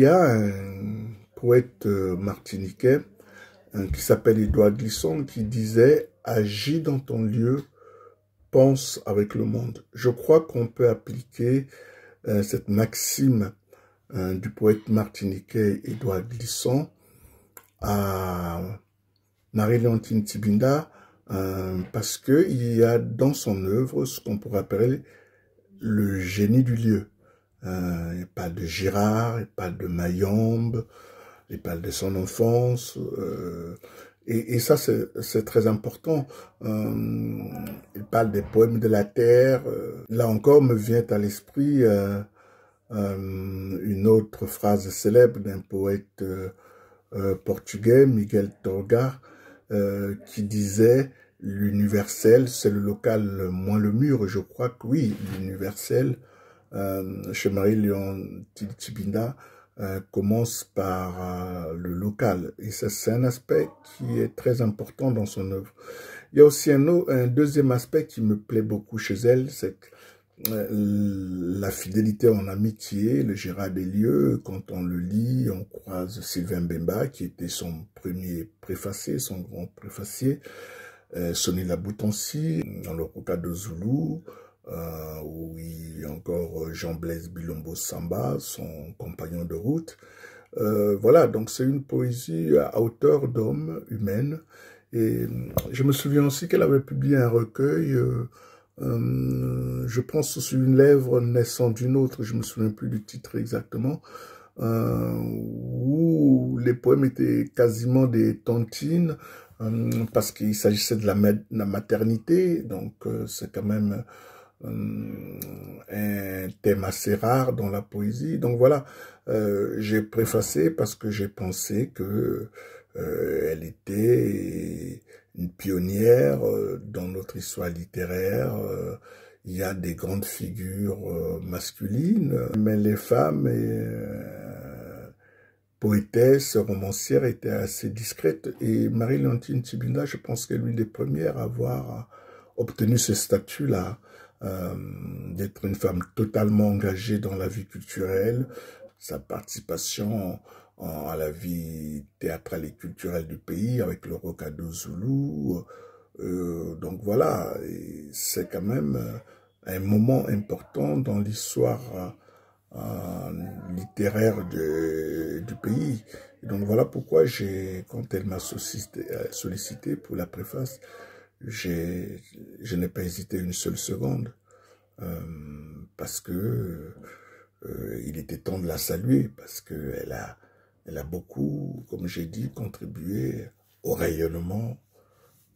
y a un poète martiniquais qui s'appelle Édouard Glissant qui disait « Agis dans ton lieu, pense avec le monde ». Je crois qu'on peut appliquer cette maxime du poète martiniquais Édouard Glissant à Marie-Léontine Tibinda parce qu'il y a dans son œuvre ce qu'on pourrait appeler le génie du lieu. Il parle de Girard, il parle de Mayombe, il parle de son enfance, et ça c'est très important. Il parle des poèmes de la terre. Là encore me vient à l'esprit une autre phrase célèbre d'un poète portugais, Miguel Torga, qui disait « L'universel, c'est le local moins le mur ». Je crois que oui, l'universel, chez Marie-Léontine Tibinda, commence par le local. Et ça, c'est un aspect qui est très important dans son œuvre. Il y a aussi un deuxième aspect qui me plaît beaucoup chez elle, c'est la fidélité en amitié, le Gérard des lieux. Quand on le lit, on croise Sylvain Bemba, qui était son premier préfacier, son grand préfacier, Sonny Laboutancy, dans le Rocade Zoulou, où il y a encore Jean-Blaise Bilombo Samba, son compagnon de route. Voilà, donc c'est une poésie à hauteur d'homme humaine. Et je me souviens aussi qu'elle avait publié un recueil, je pense sous une lèvre naissant d'une autre, je me souviens plus du titre exactement, où les poèmes étaient quasiment des tontines, parce qu'il s'agissait de la maternité, donc c'est quand même un thème assez rare dans la poésie. Donc voilà, j'ai préfacé parce que j'ai pensé que elle était une pionnière dans notre histoire littéraire. Il y a des grandes figures masculines, mais les femmes poétesses, romancières étaient assez discrètes. Et Marie-Léontine Tibinda, je pense qu'elle est l'une des premières à avoir obtenu ce statut-là, d'être une femme totalement engagée dans la vie culturelle, sa participation à la vie théâtrale et culturelle du pays avec le Rocade Zoulou. Donc voilà, c'est quand même un moment important dans l'histoire littéraire du pays. Et donc voilà pourquoi quand elle m'a sollicité pour la préface, je n'ai pas hésité une seule seconde, parce que il était temps de la saluer, parce qu'elle a beaucoup, comme j'ai dit, contribué au rayonnement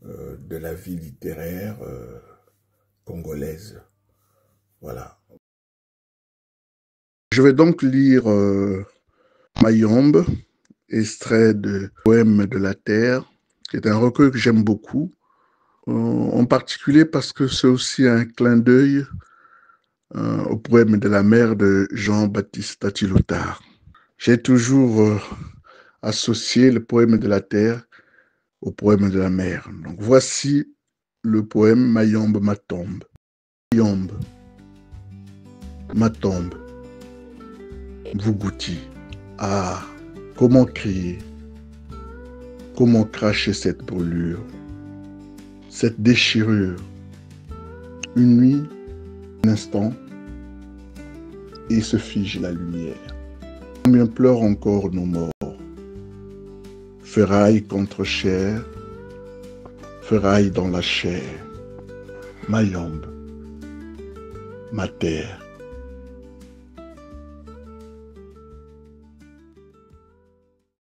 de la vie littéraire congolaise. Voilà. Je vais donc lire Mayombe, extrait de Poème de la Terre, qui est un recueil que j'aime beaucoup, en particulier parce que c'est aussi un clin d'œil au poème de la mer de Jean-Baptiste Attilotar. J'ai toujours associé le poème de la terre au poème de la mer. Donc voici le poème Mayombe ma tombe. Mayombe ma tombe. Vuguti. Ah, comment crier? Comment cracher cette brûlure? Cette déchirure? Une nuit, un instant, et se fige la lumière. Combien pleurent encore nos morts? Ferraille contre chair, ferraille dans la chair. Mayombe, ma terre.